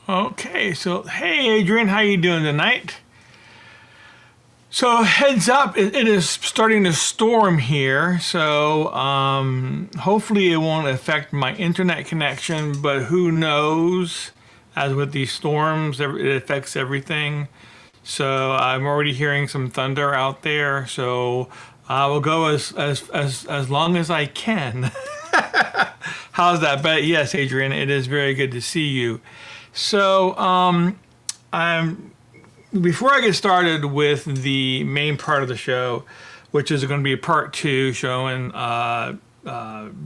Okay, so hey Adrian, how you doing tonight? So heads up, it is starting to storm here, so hopefully it won't affect my internet connection, but who knows? As with these storms, it affects everything. So I'm already hearing some thunder out there, so I will go as long as I can. How's that? But yes, Adrian, it is very good to see you. So, before I get started with the main part of the show, which is going to be a part 2 showing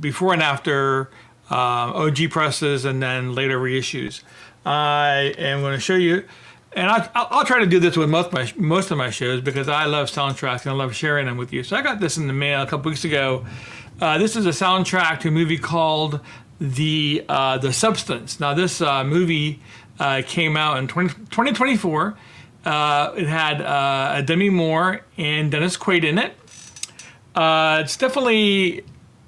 before and after OG presses and then later reissues, I am going to show you, and I'll try to do this with most of my shows because I love soundtracks and I love sharing them with you. So I got this in the mail a couple weeks ago. This is a soundtrack to a movie called The Substance. Now this movie came out in 2024. It had Demi Moore and Dennis Quaid in it. It's definitely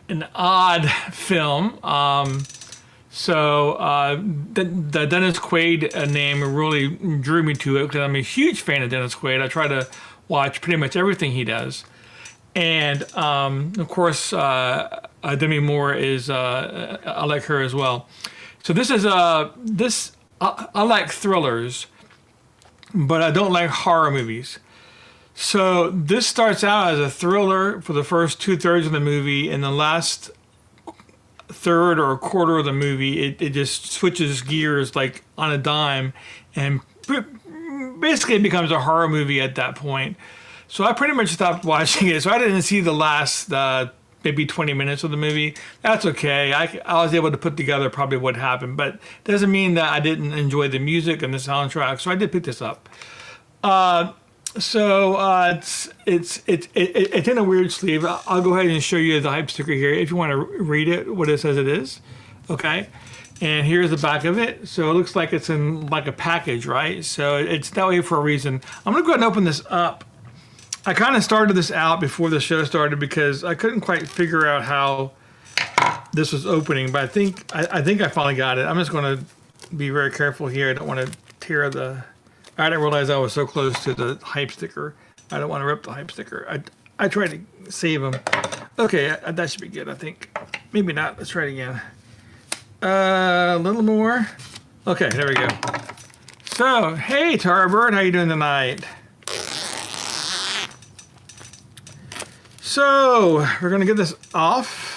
an odd film. The Dennis Quaid name really drew me to it because I'm a huge fan of Dennis Quaid. I try to watch pretty much everything he does. And of course, Demi Moore is, I like her as well. So this is, I like thrillers, but I don't like horror movies. So this starts out as a thriller for the first 2/3 of the movie. In the last third or quarter of the movie, it just switches gears like on a dime and basically it becomes a horror movie at that point. So I pretty much stopped watching it. So I didn't see the last maybe 20 minutes of the movie. That's okay. I was able to put together probably what happened, but it doesn't mean that I didn't enjoy the music and the soundtrack. So I did pick this up. It's in a weird sleeve. I'll go ahead and show you the hype sticker here if you want to read it, what it says it is. Okay. And here's the back of it. So it looks like it's in like a package, right? So it's that way for a reason. I'm going to go ahead and open this up. I kind of started this out before the show started because I couldn't quite figure out how this was opening, but I think I finally got it. I'm just going to be very careful here. I don't want to tear the... I didn't realize I was so close to the hype sticker. I don't want to rip the hype sticker. I tried to save them. Okay, that should be good, I think. Maybe not. Let's try it again. A little more. Okay, there we go. So, hey, Tara Bird, how you doing tonight? So, we're going to get this off.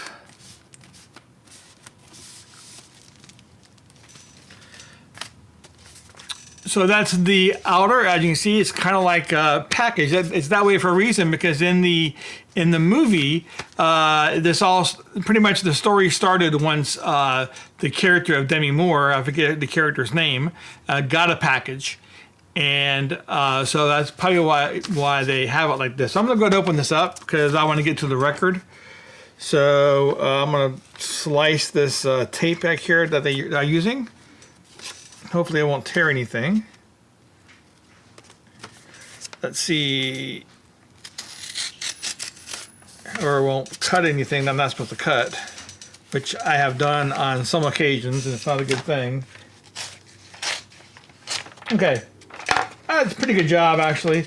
So that's the outer. As you can see, it's kind of like a package. It's that way for a reason because in the movie, this all pretty much the story started once the character of Demi Moore, I forget the character's name, got a package. And so that's probably why they have it like this. So I'm going to go ahead and open this up because I want to get to the record. So I'm going to slice this tape back here that they are using. Hopefully I won't tear anything. Let's see. Or won't cut anything that I'm not supposed to cut, which I have done on some occasions, and it's not a good thing. Okay. That's a pretty good job, actually.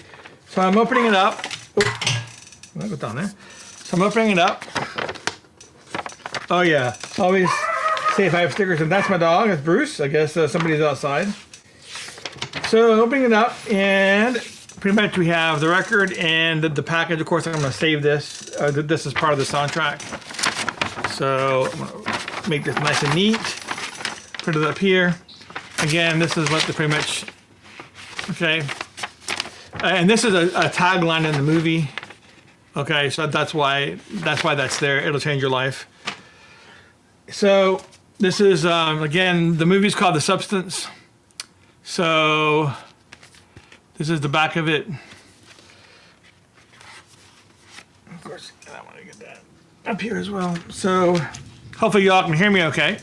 So I'm opening it up. Oh, that goes down there. So I'm opening it up. Oh yeah, always safe hype stickers. And that's my dog. That's Bruce. I guess somebody's outside. So opening it up, and pretty much we have the record and the package. Of course, I'm going to save this. This is part of the soundtrack. So I'm going to make this nice and neat. Put it up here. Again, this is what the pretty much. Okay, and this is a tagline in the movie. Okay, so that's why that's there. It'll change your life. So this is again, the movie's called The Substance. So this is the back of it. Of course, I want to get that up here as well. So hopefully y'all can hear me okay.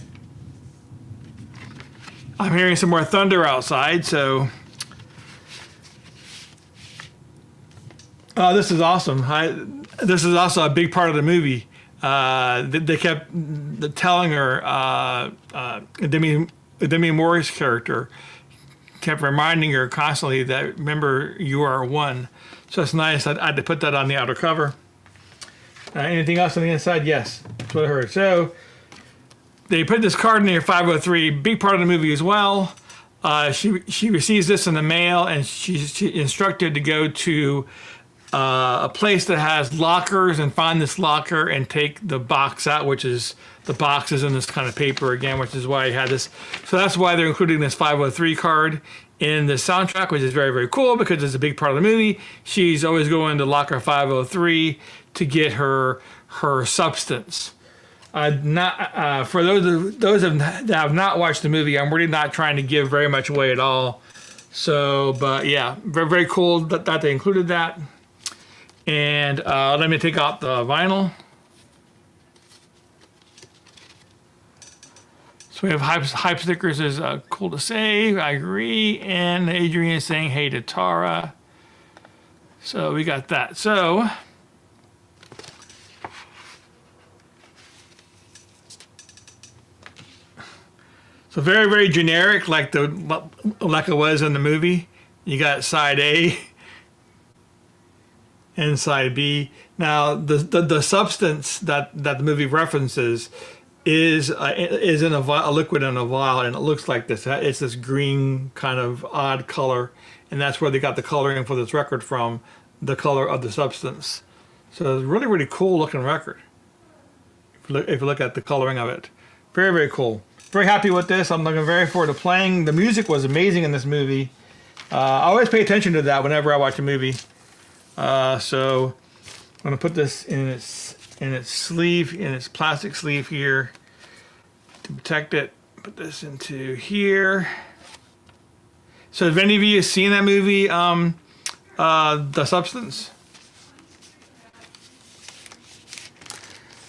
I'm hearing some more thunder outside, so. Oh, this is awesome. This is also a big part of the movie. They kept telling her, Demi Demi Moore's character kept reminding her constantly that, remember, you are one. So it's nice. I had to put that on the outer cover. Anything else on the inside? Yes, that's what I heard. So they put this card in here, 503, big part of the movie as well. She receives this in the mail, and she's instructed to go to a place that has lockers and find this locker and take the box out, which is the box is in this kind of paper again, which is why I had this. So that's why they're including this 503 card in the soundtrack, which is very, very cool because it's a big part of the movie. She's always going to locker 503 to get her substance. For those that have not watched the movie, I'm really not trying to give very much away at all. So, but yeah, very, very cool that they included that. And let me take out the vinyl. So we have hype stickers is cool to say. I agree. And Adrian is saying hey to Tara. So we got that. So very, very generic, like it was in the movie. You got side A and side B. Now the substance that the movie references is in a liquid in a vial, and it looks like this. It's this green kind of odd color, and that's where they got the coloring for this record from, the color of the substance. So it's a really, really cool looking record. If you look at the coloring of it, very, very cool. Very happy with this. I'm looking very forward to playing. The music was amazing in this movie. I always pay attention to that whenever I watch a movie. So I'm gonna put this in its sleeve, in its plastic sleeve here to protect it. Put this into here. So have any of you seen that movie, The Substance?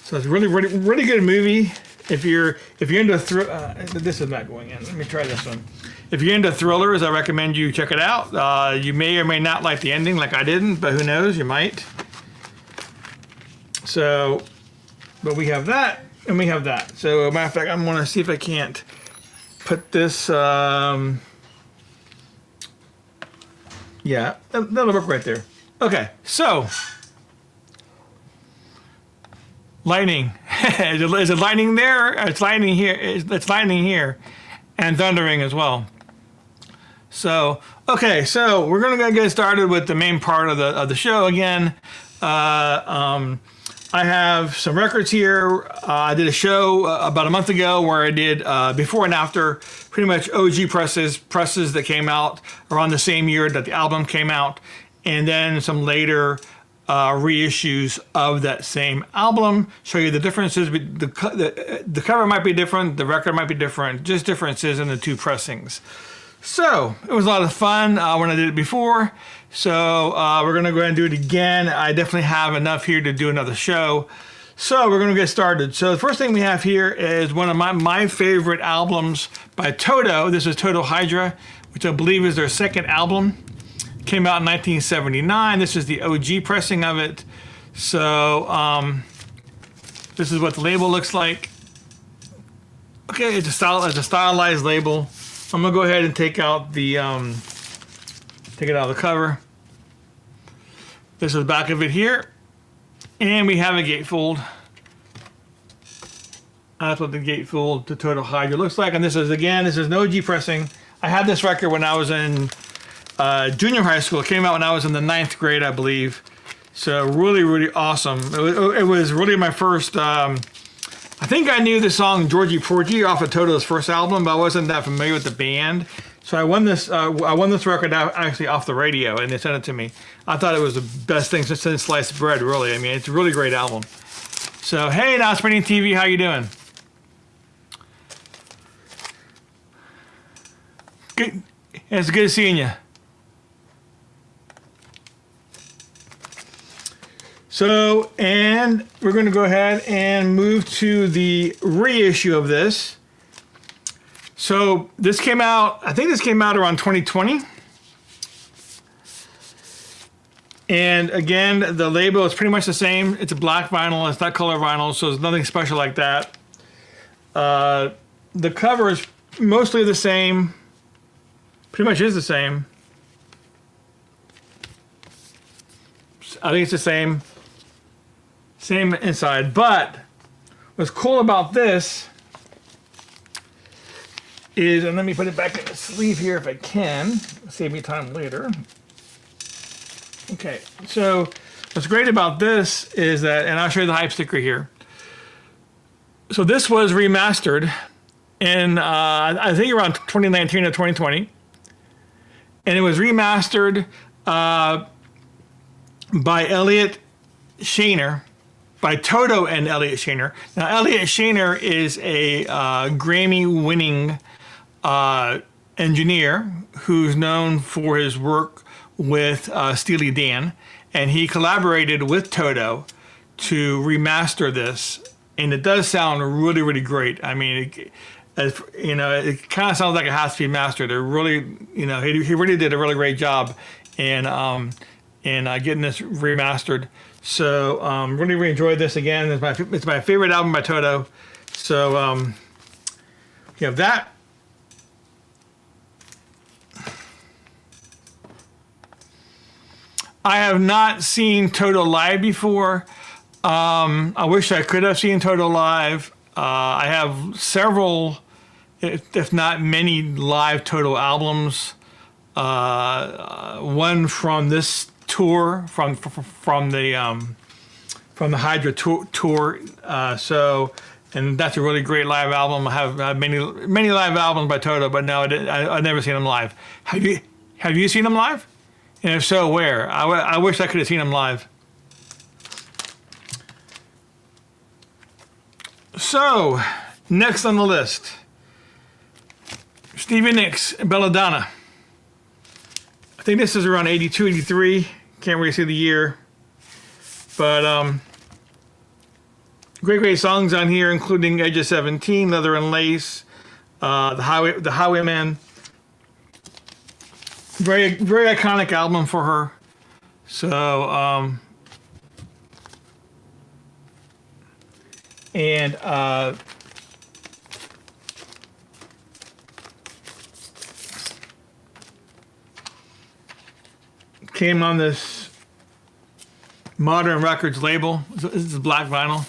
So it's really, really, really good movie. If you're into this is not going in. Let me try this one. If you're into thrillers, I recommend you check it out. You may or may not like the ending, like I didn't, but who knows? You might. So, but we have that, and we have that. So, as a matter of fact, I'm going to see if I can't put this. Yeah, that'll work right there. Okay, so lightning. Is it lightning there? It's lightning here. It's lightning here, and thundering as well. So, okay, so we're gonna get started with the main part of the show again. I have some records here. I did a show about a month ago where I did before and after, pretty much OG presses that came out around the same year that the album came out, and then some later reissues of that same album. Show you the differences. The cover might be different, the record might be different, just differences in the two pressings. So it was a lot of fun when I did it before. So we're gonna go ahead and do it again. I definitely have enough here to do another show. So we're gonna get started. So the first thing we have here is one of my favorite albums by Toto. This is Toto Hydra, which I believe is their second album. Came out in 1979. This is the OG pressing of it. So this is what the label looks like. Okay, it's a stylized label. I'm gonna go ahead and take out the take it out of the cover. This is the back of it here, and we have a gatefold. That's what the gatefold to Toto Hydra looks like. And this is an OG pressing. I had this record when I was in junior high school. It came out when I was in the 9th grade, I believe. So really, really awesome. It was really my first. I think I knew the song Georgie Porgy off of Toto's first album, but I wasn't that familiar with the band. So I won this record actually off the radio, and they sent it to me. I thought it was the best thing since sliced bread, really. I mean, it's a really great album. So, hey, Now Spinning TV, how you doing? Good. It's good seeing you. So, and we're going to go ahead and move to the reissue of this. So this came out, I think this came out around 2020. And again, the label is pretty much the same. It's a black vinyl, it's not color vinyl, so there's nothing special like that. The cover is mostly the same. Pretty much is the same. I think it's the same inside. But what's cool about this is, and let me put it back in the sleeve here if I can, save me time later. Okay, so what's great about this is that, and I'll show you the hype sticker here. So this was remastered in, I think around 2019 or 2020. And it was remastered by Elliot Shaner, by Toto and Elliot Shaner. Now, Elliot Shaner is a Grammy-winning engineer who's known for his work with Steely Dan, and he collaborated with Toto to remaster this, and it does sound really, really great. I mean, it kind of sounds like it has to be mastered. They're really, he really did a really great job in getting this remastered. So really, really enjoyed this again. It's my favorite album by Toto. So you have that. I have not seen Toto live before. I wish I could have seen Toto live. I have several, if not many, live Toto albums. One from this tour, from the Hydra tour. And that's a really great live album. I have many live albums by Toto, but no, I've never seen them live. Have you seen them live? And if so, where? I wish I could have seen them live. So, next on the list, Stevie Nicks, Belladonna. I think this is around 82, 83. Can't really see the year. But great songs on here, including Edge of 17, Leather and Lace, the Highwayman. Very, very iconic album for her. So, came on this Modern Records label. This is black vinyl.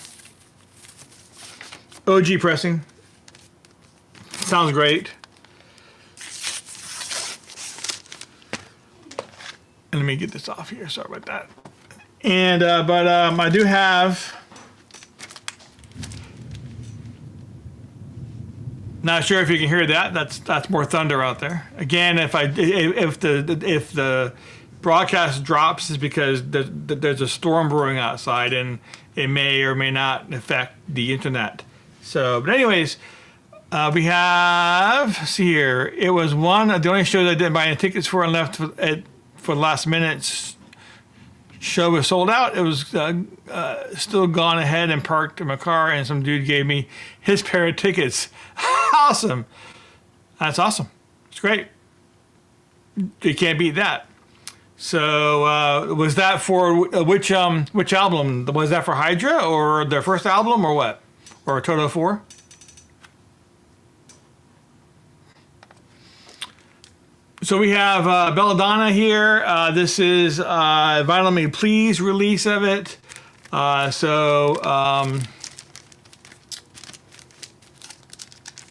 OG pressing. Sounds great. And let me get this off here. Sorry about that. And I do have. Not sure if you can hear that. That's more thunder out there. Again, if the broadcast drops, is because there's a storm brewing outside, and it may or may not affect the internet. So, but anyways, we have. See here. It was one. The only show that I didn't buy any tickets for and left for the last minute. Show was sold out. It was still gone ahead and parked in my car, and some dude gave me his pair of tickets. Awesome. That's awesome. It's great. You can't beat that. So was that for which album? Was that for Hydra or their first album or what? Or Toto 4? So we have Belladonna here. This is Vinyl Me Please release of it.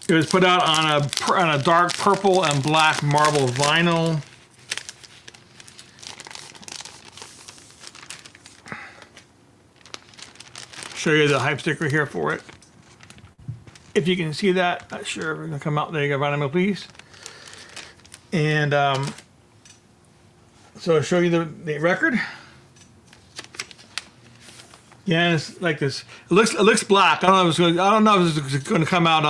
It was put out on a dark purple and black marble vinyl. Show you the hype sticker here for it. If you can see that, not sure if it's gonna come out. There you go, Vinyl Me Please. And so I'll show you the record. Yeah, it's like this. It looks black. I don't know if it's going to come out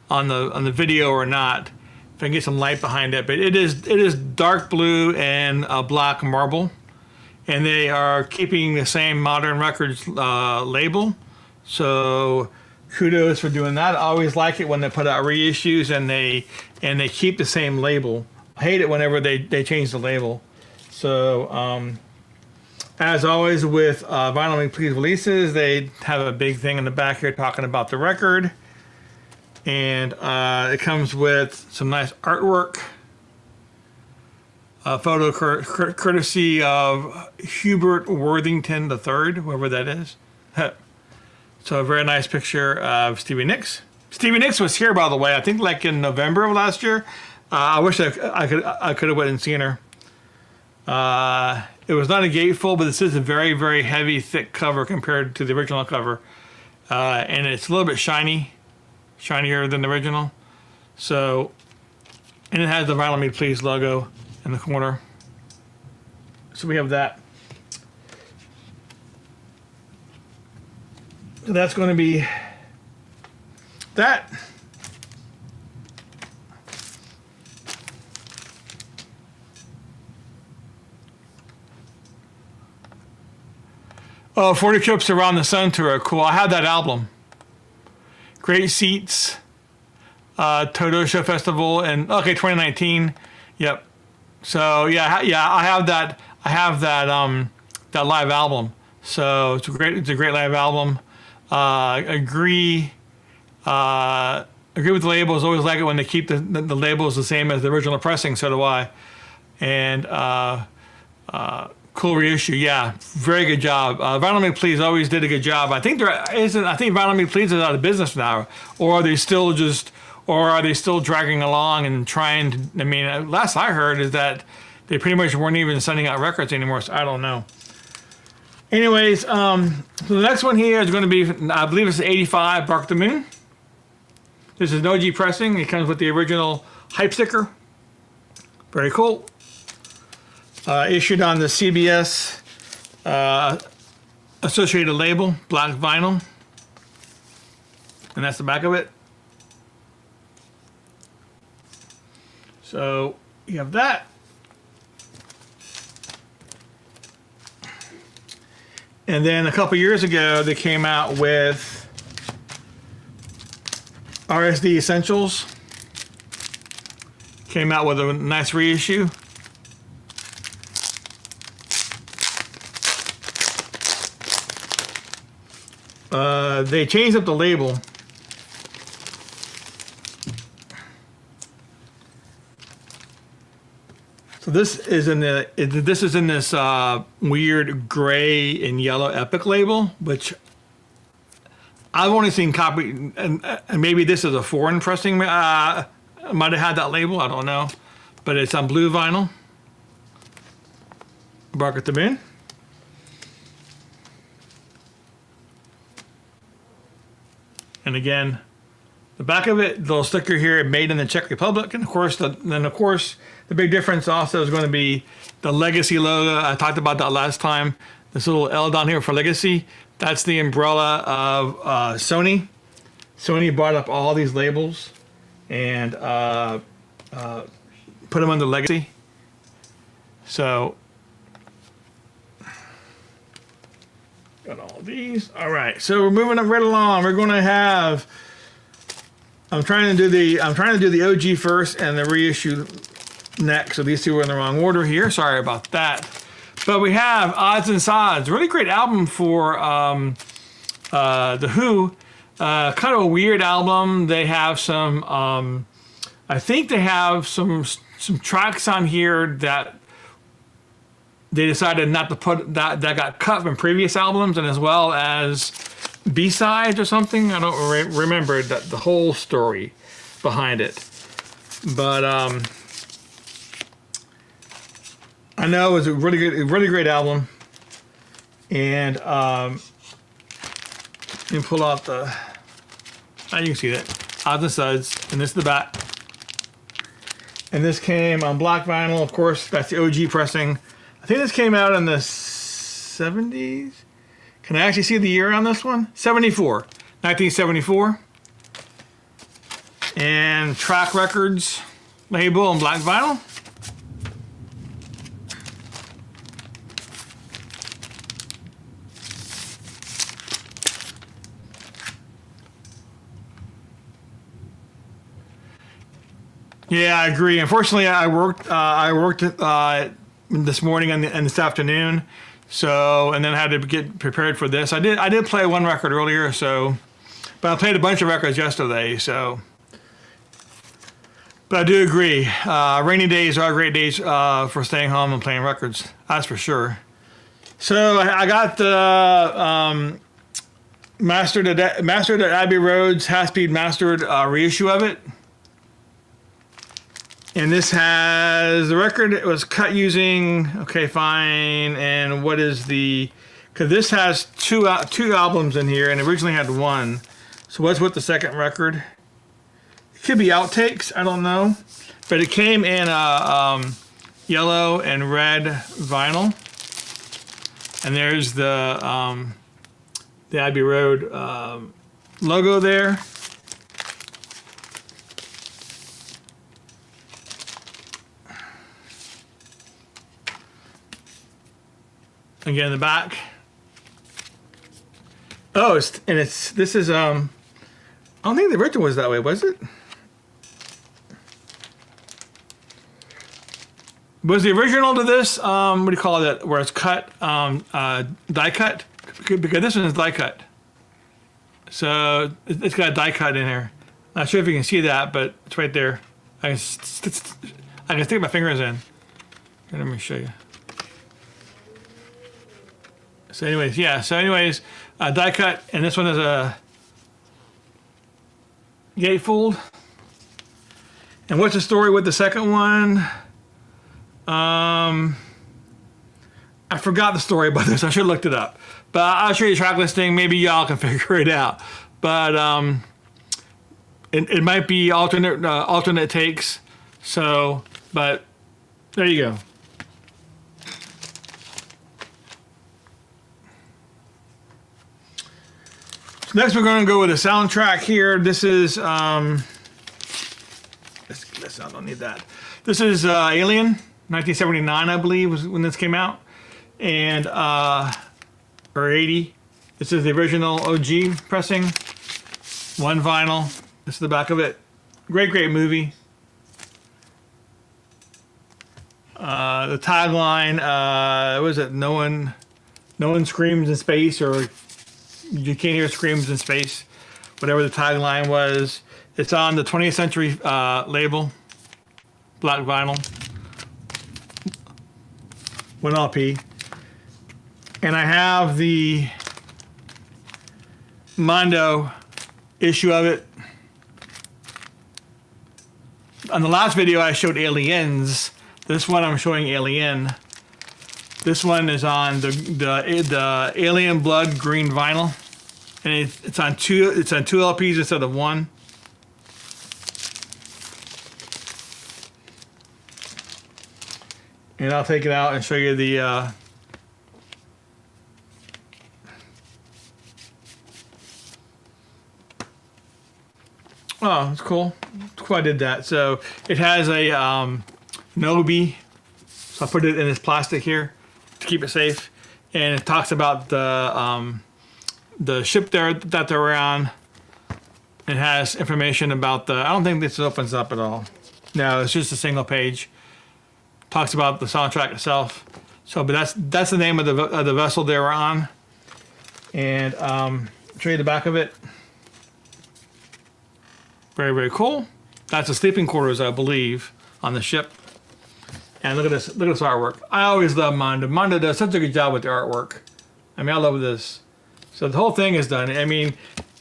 on the video or not. If I can get some light behind it, but it is dark blue and black marble, and they are keeping the same Modern Records label. So kudos for doing that. I always like it when they put out reissues and they keep the same label. I hate it whenever they change the label. So as always with Vinyl Me Please releases, they have a big thing in the back here talking about the record. And it comes with some nice artwork. A photo courtesy of Hubert Worthington III, whoever that is. So a very nice picture of Stevie Nicks. Stevie Nicks was here, by the way, I think like in November of last year. I wish I could have went and seen her. It was not a gatefold, but this is a very, very heavy, thick cover compared to the original cover. And it's a little bit shinier than the original. So, and it has the Vinyl Me Please logo in the corner. So we have that. So that's going to be that. Oh, 40 Trips Around the Sun Tour. Cool. I have that album. Great Seats. Toto Show Festival and 2019. Yep. So yeah, I have that. I have that that live album. So it's a great live album. Agree with the labels. Always like it when they keep the labels the same as the original pressing. So do I. And cool reissue. Yeah, very good job. Vinyl Me Please always did a good job. I think Vinyl Me Please is out of business now, or are they still dragging along and trying to? I mean, last I heard is that they pretty much weren't even sending out records anymore. So I don't know. Anyways, so the next one here is going to be, I believe it's 85 Bark the Moon. This is an OG pressing. It comes with the original hype sticker. Very cool. Issued on the CBS Associated label, black vinyl. And that's the back of it. So you have that. And then a couple years ago, they came out with RSD Essentials. Came out with a nice reissue. They changed up the label. So this is in this weird gray and yellow Epic label, which I've only seen copy, and maybe this is a foreign pressing. Might have had that label, I don't know, but it's on blue vinyl. Bark at the Moon. And again, the back of it, the little sticker here, made in the Czech Republic. And of course, the big difference also is going to be the Legacy logo. I talked about that last time. This little L down here for Legacy. That's the umbrella of Sony. Sony bought up all these labels and put them under Legacy. So, got all these. All right, so we're moving up right along. We're going to have. I'm trying to do the OG first and the reissue next. So these two are in the wrong order here. Sorry about that. But we have Odds and Sods. Really great album for The Who. Kind of a weird album. They have some. I think they have some tracks on here that they decided not to put that got cut from previous albums, and as well as B-sides or something. I don't remember the whole story behind it, but I know it was a really great album. And let me pull out the. You can see that Odds and Sods, and this is the back. And this came on black vinyl, of course. That's the OG pressing. I think this came out in the 70s. Can I actually see the year on this one? 1974. And Track Records label on black vinyl. Yeah, I agree. Unfortunately, I worked this morning and this afternoon. So, and then I had to get prepared for this. I did play one record earlier, so, but I played a bunch of records yesterday, so But I do agree. Rainy days are great days for staying home and playing records. That's for sure. So I got the mastered at Abbey Road's half-speed mastered reissue of it. And this has the record. It was cut using, okay, fine. And what is because this has two albums in here and originally had one. So what's with the second record? It could be outtakes, I don't know. But it came in yellow and red vinyl. And there's the Abbey Road logo there. Again, in the back. Oh, this is I don't think the original was that way, was it? Was the original to this, what do you call it, where it's cut, die cut? Because this one is die cut. So it's got a die cut in here. Not sure if you can see that, but it's right there. I can stick my fingers in. Here, let me show you. So anyways, yeah, die cut, and this one is a gatefold. And what's the story with the second one? I forgot the story about this. I should have looked it up. But I'll show you the track listing. Maybe y'all can figure it out. But it might be alternate takes. So, but there you go. So next we're going to go with a soundtrack here. This is I don't need that. This is Alien. 1979, I believe, was when this came out, and or 80. This is the original OG pressing, one vinyl. This is the back of it. Great movie. The tagline, what was it? No one screams in space, or you can't hear screams in space. Whatever the tagline was. It's on the 20th Century label, black vinyl. 1 LP, and I have the Mondo issue of it. On the last video I showed Aliens. This one I'm showing Alien. This one is on the Alien Blood green vinyl, and it's on two LPs instead of one. And I'll take it out and show you the oh, it's cool. It's cool I did that. So it has a Nobi. So I put it in this plastic here to keep it safe. And it talks about the ship that they're on. It has information about I don't think this opens up at all. No, it's just a single page. Talks about the soundtrack itself. So, but that's the name of the vessel they were on. And show you the back of it. Very cool. That's the sleeping quarters, I believe, on the ship. And look at this artwork. I always love Mondo. Mondo does such a good job with the artwork. I mean, I love this. So the whole thing is done. I mean,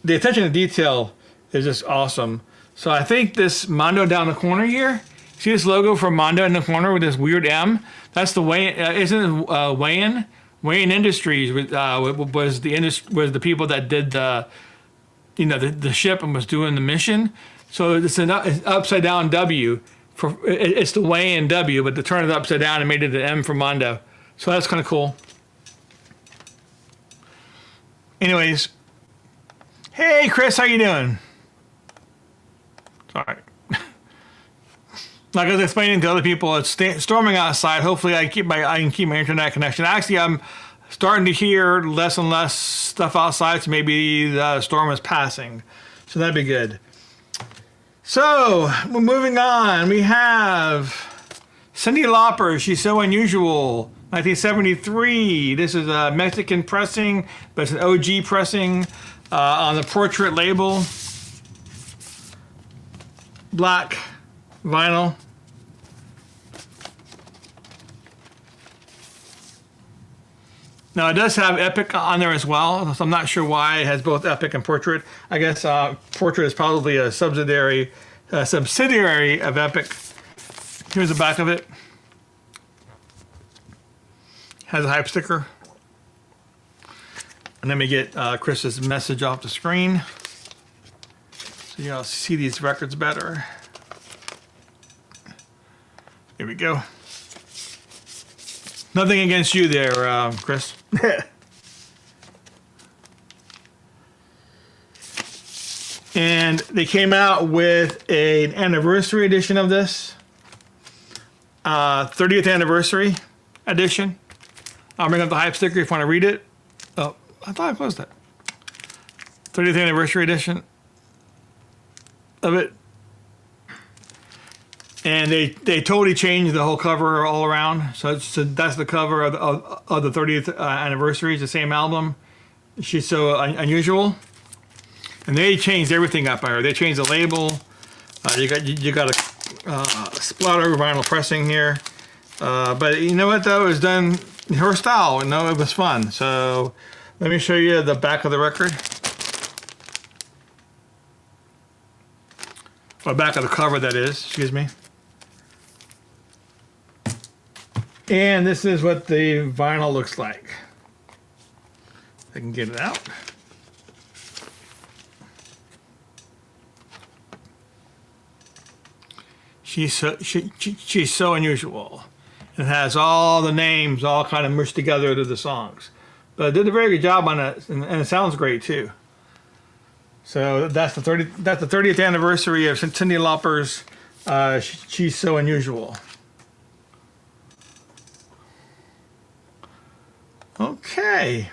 the attention to detail is just awesome. So I think this Mondo down the corner here. See this logo for Mondo in the corner with this weird M? That's the way. Isn't it Wayne? Wayne Industries was the people that did the ship and was doing the mission. So it's an upside down W it's the Wayne W, but they turned it upside down and made it an M for Mondo. So that's kind of cool. Anyways, hey Chris, how you doing? Sorry. Like I was explaining to other people, it's storming outside. Hopefully I can keep my internet connection. Actually, I'm starting to hear less and less stuff outside, so maybe the storm is passing. So that'd be good. So, we're moving on. We have Cyndi Lauper, She's So Unusual, 1973. This is a Mexican pressing, but it's an OG pressing on the Portrait label. Black vinyl. Now it does have Epic on there as well, so I'm not sure why it has both Epic and Portrait. I guess Portrait is probably a subsidiary of Epic. Here's the back of it. Has a hype sticker. And let me get Chris's message off the screen so y'all see these records better. Here we go. Nothing against you there, Chris. And they came out with an anniversary edition of this. 30th anniversary edition. I'll bring up the hype sticker if you want to read it. Oh, I thought I closed that. 30th anniversary edition of it. And they totally changed the whole cover all around. So that's the cover of the 30th anniversary. It's the same album. She's So Unusual. And they changed everything up there. They changed the label. You got a splatter vinyl pressing here. But you know what though? It was done in her style. You know, it was fun. So let me show you the back of the record. Or back of the cover, that is. Excuse me. And this is what the vinyl looks like. If I can get it out. She's so unusual. It has all the names all kind of mushed together to the songs. But it did a very good job on it, and it sounds great too. So that's the 30th anniversary of Cyndi Lauper's She's So Unusual. Okay.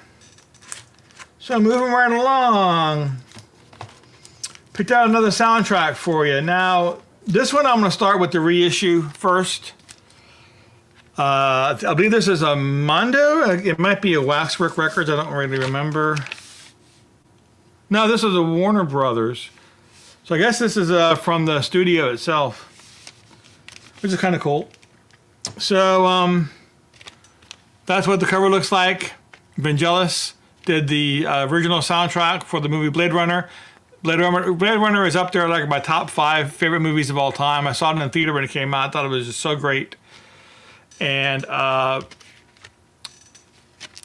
So moving right along. Picked out another soundtrack for you. Now, this one I'm going to start with the reissue first. I believe this is a Mondo. It might be a Waxwork Records. I don't really remember. No, this is a Warner Brothers. So I guess this is from the studio itself, which is kind of cool. So that's what the cover looks like. Vangelis did the original soundtrack for the movie Blade Runner. Blade Runner is up there like my top 5 favorite movies of all time. I saw it in the theater when it came out. I thought it was just so great. And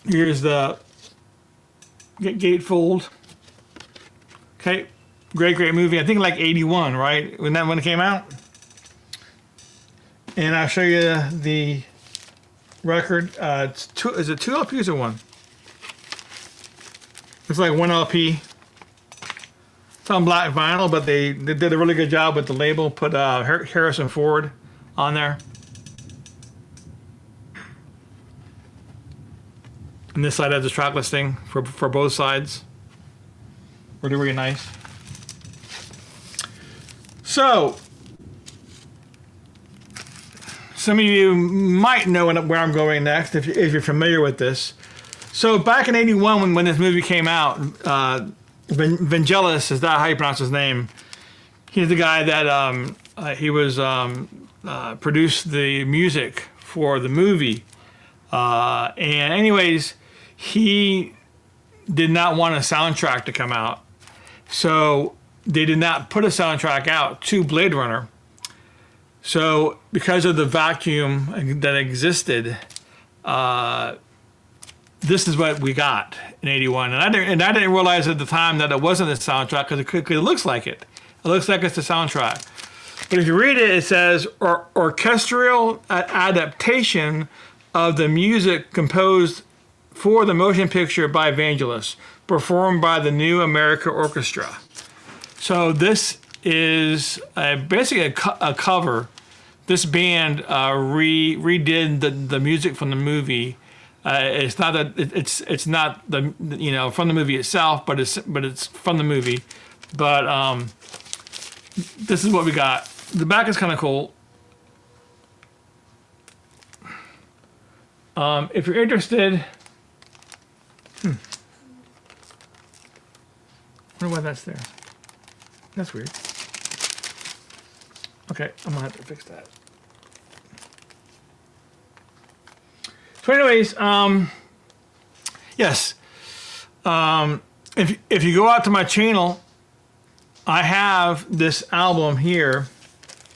here's the gatefold. Okay, great movie. I think like 81, right? When it came out. And I'll show you the record. Is it 2 LPs or 1? It's like 1 LP. It's on black vinyl, but they did a really good job with the label. Put Harrison Ford on there. And this side has the track listing for both sides. Really, really nice. So, some of you might know where I'm going next if you're familiar with this. So back in '81 when this movie came out, Vangelis, is that how you pronounce his name? He's the guy that he was produced the music for the movie. And anyways, he did not want a soundtrack to come out. So they did not put a soundtrack out to Blade Runner. So because of the vacuum that existed, this is what we got in '81. And I didn't realize at the time that it wasn't a soundtrack because it looks like it. It looks like it's a soundtrack. But if you read it, it says orchestral adaptation of the music composed for the motion picture by Vangelis, performed by the New America Orchestra. So this is basically a cover. This band redid the music from the movie. It's not it's not the from the movie itself, but it's from the movie. But this is what we got. The back is kind of cool. If you're interested, I wonder why that's there. That's weird. Okay, I'm gonna have to fix that. So anyways, yes. If you go out to my channel, I have this album here,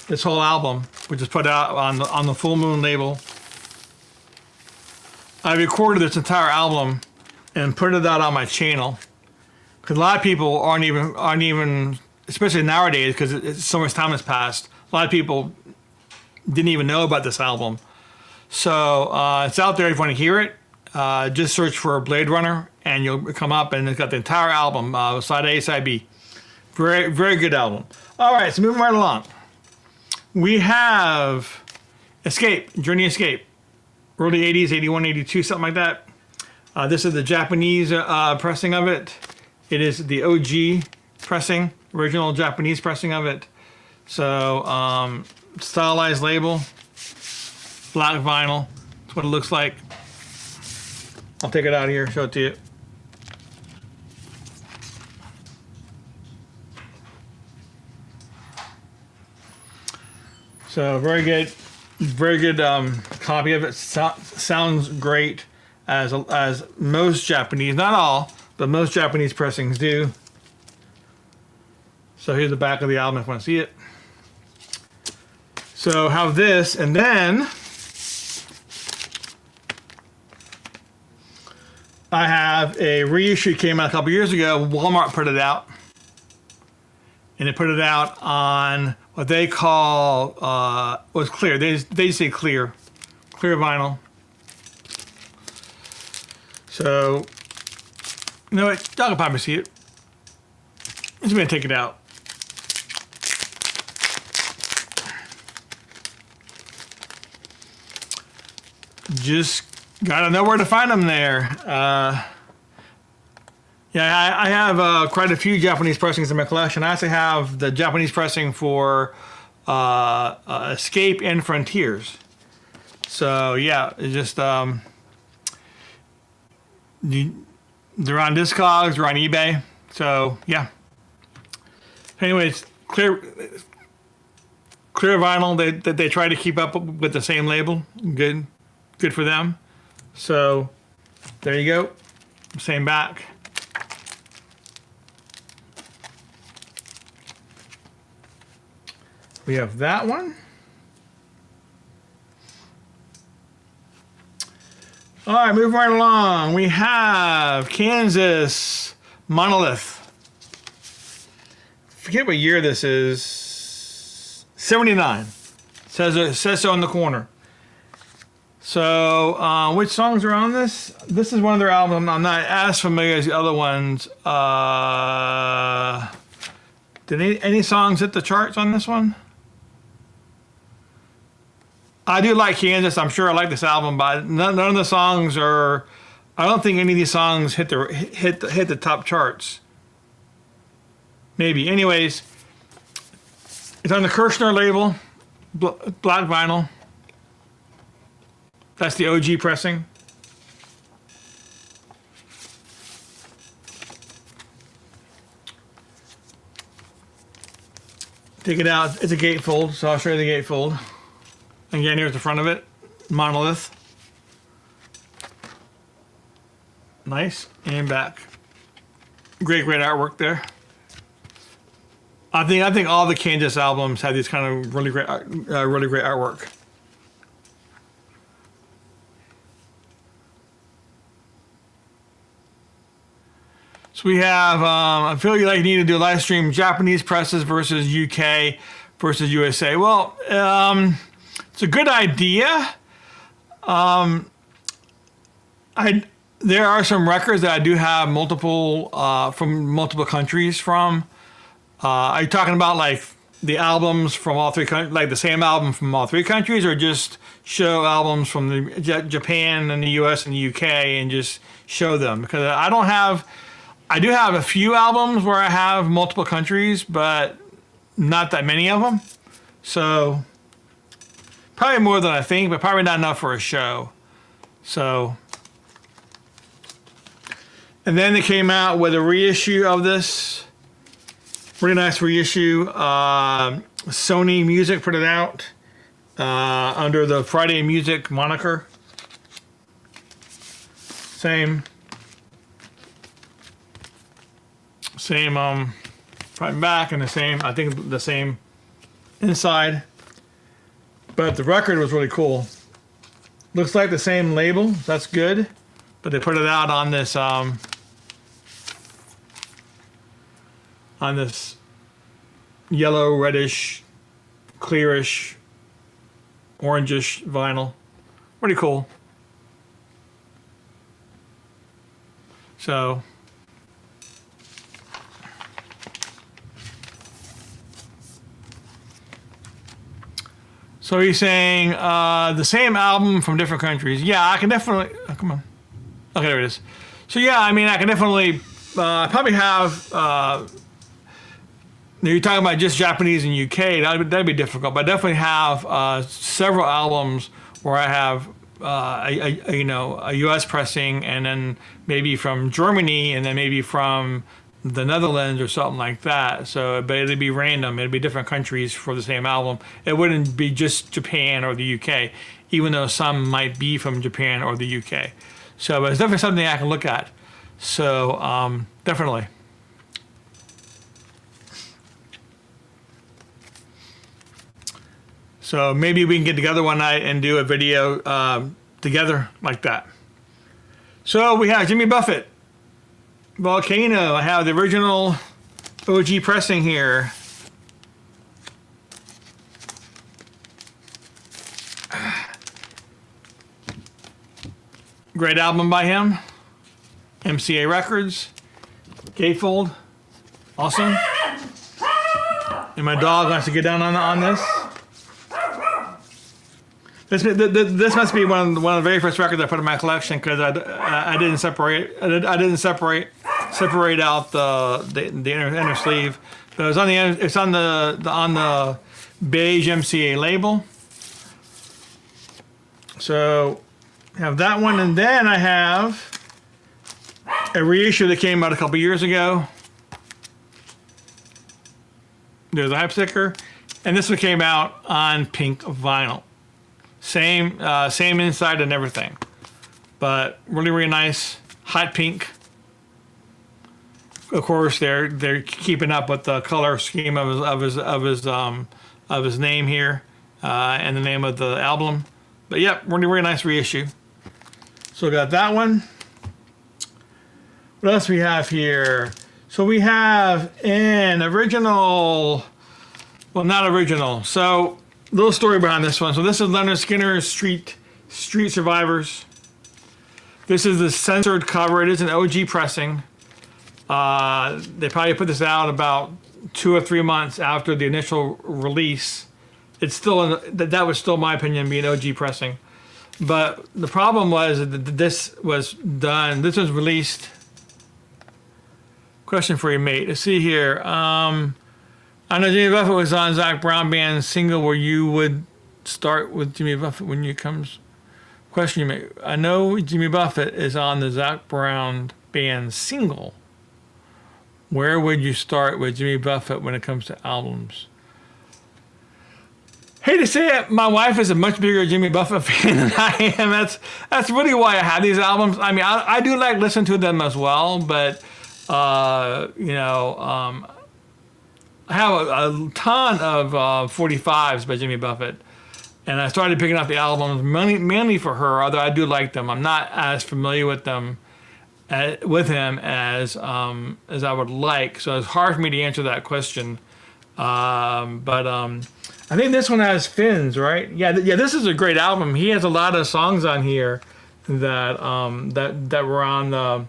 this whole album, which is put out on the Full Moon label. I recorded this entire album and put it out on my channel because a lot of people aren't even, especially nowadays, because so much time has passed. A lot of people didn't even know about this album. So it's out there if you want to hear it. Just search for Blade Runner and you'll come up, and it's got the entire album, side A, side B. Very, very good album. All right, so moving right along. We have Escape, Journey Escape. Early 80s, 81, 82, something like that. This is the Japanese pressing of it. It is the OG pressing, original Japanese pressing of it. So, stylized label, black vinyl. That's what it looks like. I'll take it out of here, show it to you. So very good copy of it. Sounds great, as most Japanese, not all, but most Japanese pressings do. So here's the back of the album if you want to see it. So have this, and then I have a reissue, came out a couple years ago. Walmart put it out, and they put it out on what they call was clear. They say clear vinyl. So you know what? Y'all can probably see it. I'm just gonna take it out. Just gotta know where to find them there. Yeah, I have quite a few Japanese pressings in my collection. I actually have the Japanese pressing for Escape and Frontiers. So yeah, it's just they're on Discogs, they're on eBay. So yeah. Anyways, clear vinyl. They try to keep up with the same label. Good for them. So there you go. Same back. We have that one. All right, moving right along. We have Kansas Monolith. Forget what year this is. 79. Says so in the corner. So, which songs are on this? This is one of their albums. I'm not as familiar as the other ones. Did any songs hit the charts on this one? I do like Kansas. I'm sure I like this album, but none of the songs are. I don't think any of these songs hit the top charts. Maybe. Anyways, it's on the Kirshner label, black vinyl. That's the OG pressing. Take it out. It's a gatefold, so I'll show you the gatefold. Again, here's the front of it. Monolith. Nice. And back. Great artwork there. I think all the Kansas albums have these kind of really great artwork. So we have, I feel like you need to do a live stream, Japanese presses versus UK versus USA. Well, it's a good idea. There are some records that I do have multiple, from multiple countries from. Are you talking about like the albums from all three countries, like the same album from all three countries, or just show albums from the Japan and the US and the UK and just show them? Because I do have a few albums where I have multiple countries, but not that many of them. So probably more than I think, but probably not enough for a show. So, and then they came out with a reissue of this. Really nice reissue. Sony Music put it out under the Friday Music moniker. Same front and back, and I think the same inside. But the record was really cool. Looks like the same label. That's good. But they put it out on this yellow, reddish, clearish, orangish vinyl. Pretty cool. So he's saying the same album from different countries. Yeah, I can definitely. Oh, come on. Okay, there it is. So yeah, I mean, I can definitely probably have. You're talking about just Japanese and UK. That'd be difficult, but I definitely have several albums where I have a U.S. pressing, and then maybe from Germany, and then maybe from the Netherlands or something like that. So, but it'd be random. It'd be different countries for the same album. It wouldn't be just Japan or the UK, even though some might be from Japan or the UK. So, but it's definitely something I can look at. So, definitely. So maybe we can get together one night and do a video together like that. So we have Jimmy Buffett, Volcano. I have the original OG pressing here. Great album by him. MCA Records. Gatefold. Awesome. And my dog wants to get down on this. This must be one of the very first records I put in my collection, because I didn't separate out the inner sleeve. But it's on the beige MCA label. So I have that one, and then I have a reissue that came out a couple years ago. There's a hype sticker, and this one came out on pink vinyl. Same inside and everything, but really, really nice, hot pink. Of course, they're keeping up with the color scheme of his name here, and the name of the album. But yep, really, really nice reissue. So we got that one. What else we have here? So we have an original. Well, not original. So. Little story behind this one. So this is Leonard Skinner's Street Survivors. This is the censored cover. It is an OG pressing. They probably put this out about 2 or 3 months after the initial release. It's still that was still my opinion, being OG pressing. But the problem was that this was done. This was released. Question for you, mate. Let's see here. I know Jimmy Buffett was on Zac Brown Band's single where you would start with Jimmy Buffett when you comes. Question you make. I know Jimmy Buffett is on the Zac Brown Band single. Where would you start with Jimmy Buffett when it comes to albums? Hate to say it, my wife is a much bigger Jimmy Buffett fan than I am. That's really why I have these albums. I mean, I do like listening to them as well, but I have a ton of 45s by Jimmy Buffett, and I started picking up the albums mainly for her. Although I do like them, I'm not as familiar with them with him as I would like. So it's hard for me to answer that question. But I think this one has fins, right? Yeah. This is a great album. He has a lot of songs on here that were on the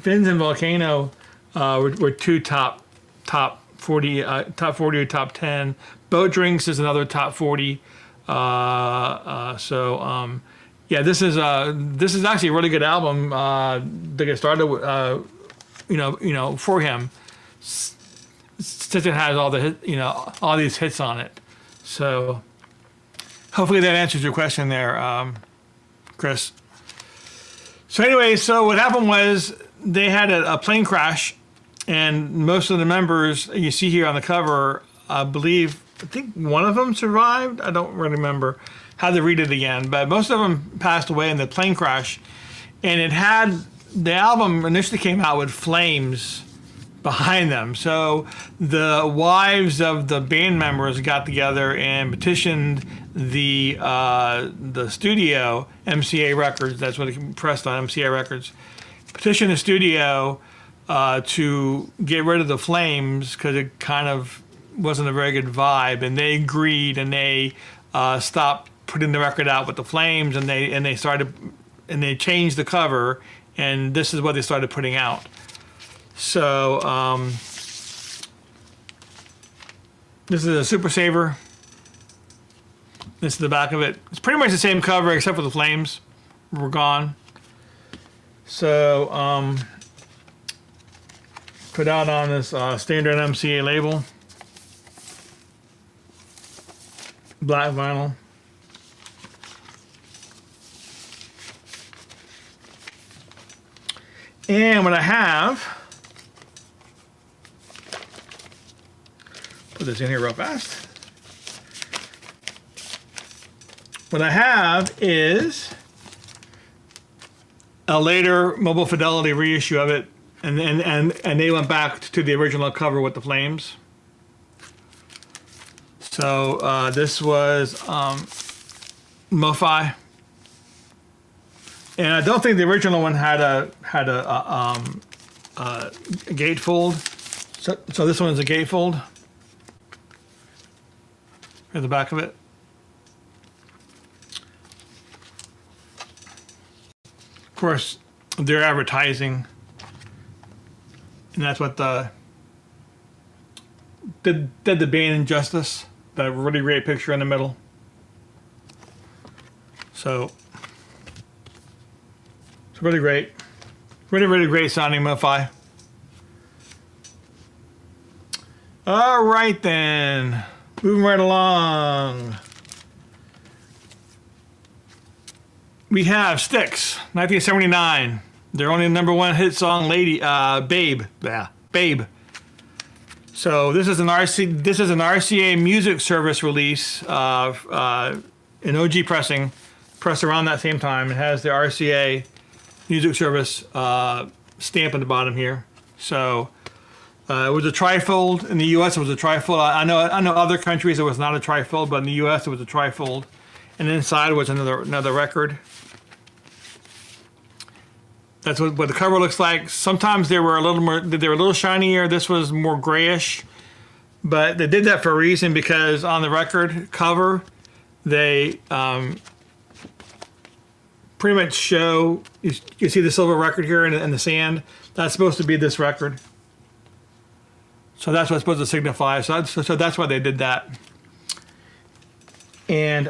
Fins and Volcano. Were two top 40 or top 10. Boat Drinks is another top 40. Yeah, this is actually a really good album to get started with, for him, since it has all these hits on it. So hopefully that answers your question there, Chris. So anyway, so what happened was they had a plane crash And most of the members you see here on the cover, I think one of them survived. I don't really remember. Had to read it again, but most of them passed away in the plane crash. And the album initially came out with flames behind them. So the wives of the band members got together and petitioned the studio, MCA Records, that's what it pressed on, MCA Records, petitioned the studio to get rid of the flames because it kind of wasn't a very good vibe, and they agreed, and they stopped putting the record out with the flames, and they changed the cover, and this is what they started putting out. So this is a Super Saver. This is the back of it. It's pretty much the same cover except for the flames were gone. So put out on this standard MCA label, black vinyl. And what I have, put this in here real fast. What I have is a later Mobile Fidelity reissue of it, and they went back to the original cover with the flames. So this was MoFi, and I don't think the original one had a gatefold. So this one is a gatefold. Here's the back of it. Of course, they're advertising, and that's what did the band injustice. That really great picture in the middle. So it's really great, really great sounding MoFi. All right then, moving right along. We have Styx, 1979. Their only #1 hit song, Babe. Yeah, Babe. So this is an RCA Music Service release in OG pressing, pressed around that same time. It has the RCA Music Service stamp at the bottom here. So it was a trifold. In the U.S. it was a trifold. I know other countries it was not a trifold, but in the U.S. it was a trifold. And inside was another record. That's what the cover looks like. Sometimes they were a little shinier. This was more grayish, but they did that for a reason, because on the record cover, they pretty much show, you see the silver record here in the sand. That's supposed to be this record. So that's what it's supposed to signify. So that's why they did that. And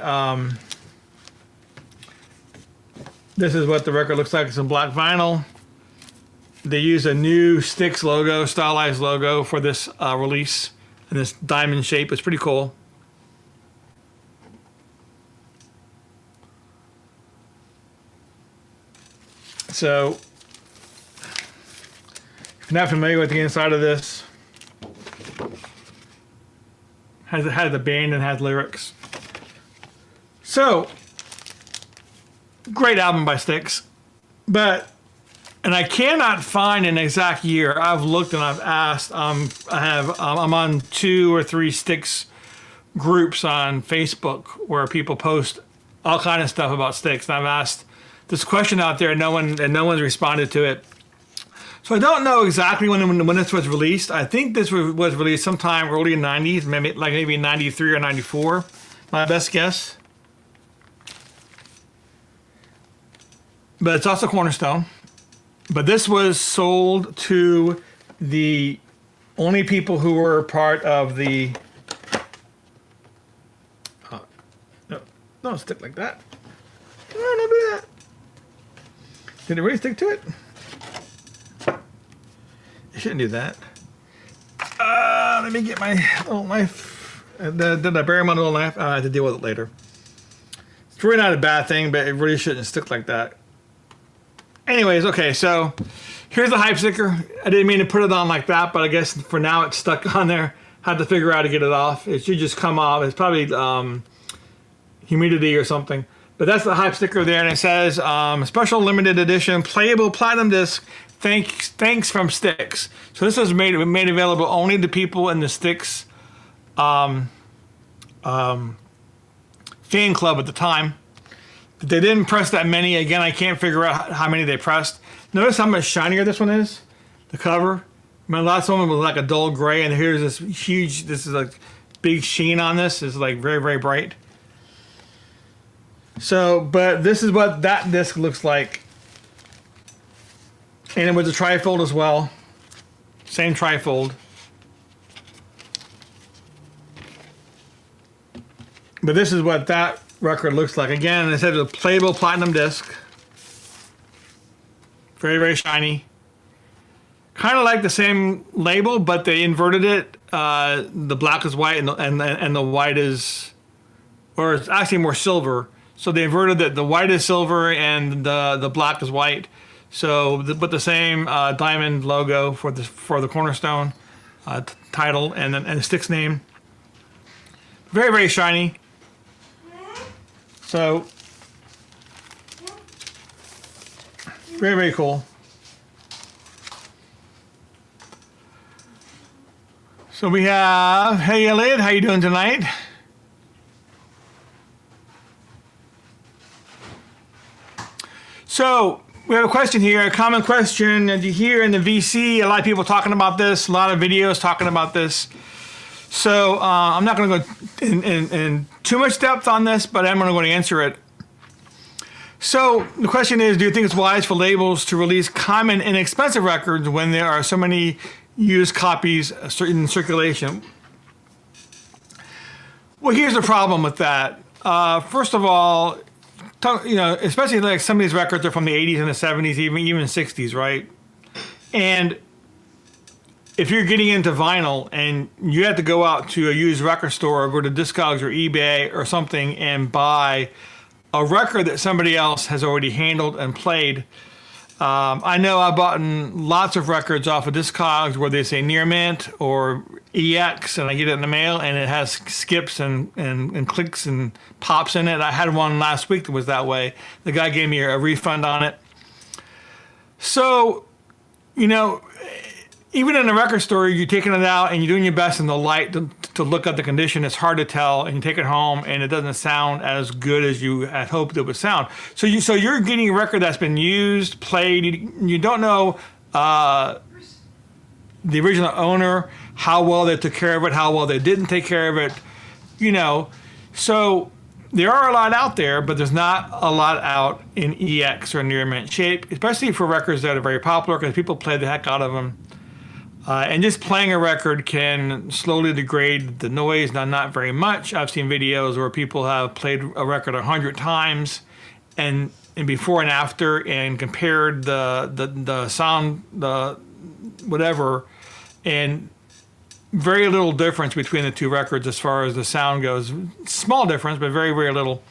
this is what the record looks like. It's in black vinyl. They use a new Styx logo, stylized logo for this release, in this diamond shape. It's pretty cool. So, if you're not familiar with the inside of this, has the band and has lyrics. So, great album by Styx, and I cannot find an exact year. I've looked and I've asked. I'm on 2 or 3 Styx groups on Facebook where people post all kind of stuff about Styx, and I've asked this question out there, and no one's responded to it. So I don't know exactly when this was released. I think this was released sometime early in the 90s, maybe 93 or 94. My best guess. But it's also Cornerstone. But this was sold to the only people who were part of the... no, don't stick like that. No, don't do that. Did it really stick to it? You shouldn't do that. Let me get my little knife. Did I bury my little knife? I have to deal with it later. It's really not a bad thing, but it really shouldn't stick like that. Anyways, okay, so Here's the hype sticker. I didn't mean to put it on like that, but I guess for now it's stuck on there. Had to figure out how to get it off. It should just come off. It's probably humidity or something. But that's the hype sticker there, and it says special limited edition playable platinum disc. Thanks from Styx. So this was made available only to people in the Styx fan club at the time. But they didn't press that many. Again, I can't figure out how many they pressed. Notice how much shinier this one is, the cover. My last one was like a dull gray, and here's this huge, this is like big sheen on this. It's like very, very bright. So, but this is what that disc looks like. And it was a trifold as well. Same trifold. But this is what that record looks like. Again, it said it was a playable platinum disc. Very, very shiny. Kind of like the same label, but they inverted it. The black is white and the white is, or it's actually more silver. So they inverted it. The white is silver and the black is white. So, but the same diamond logo for the cornerstone title and the Styx name. Very, very shiny. So, very, very cool. So we have, hey Elliot, how you doing tonight? So we have a question here, a common question that you hear in the VC. A lot of people talking about this, a lot of videos talking about this. So I'm not going to go in too much depth on this, but I'm going to go and answer it. So the question is, do you think it's wise for labels to release common, inexpensive records when there are so many used copies in circulation? Well, here's the problem with that. First of all, especially like some of these records are from the 80s and the 70s, even 60s, right? And if you're getting into vinyl and you have to go out to a used record store or go to Discogs or eBay or something and buy a record that somebody else has already handled and played. I know I've bought lots of records off of Discogs where they say near mint or EX, and I get it in the mail, and it has skips and clicks and pops in it. I had one last week that was that way. The guy gave me a refund on it. So, even in a record store, you're taking it out and you're doing your best in the light to look at the condition. It's hard to tell, and you take it home and it doesn't sound as good as you had hoped it would sound. So you're getting a record that's been used, played. You don't know the original owner, how well they took care of it, how well they didn't take care of it. So there are a lot out there, but there's not a lot out in EX or near mint shape, especially for records that are very popular because people play the heck out of them. And just playing a record can slowly degrade the noise. Now, not very much. I've seen videos where people have played a record 100 times and before and after and compared the sound, the whatever, and very little difference between the two records as far as the sound goes. Small difference, but very, very little.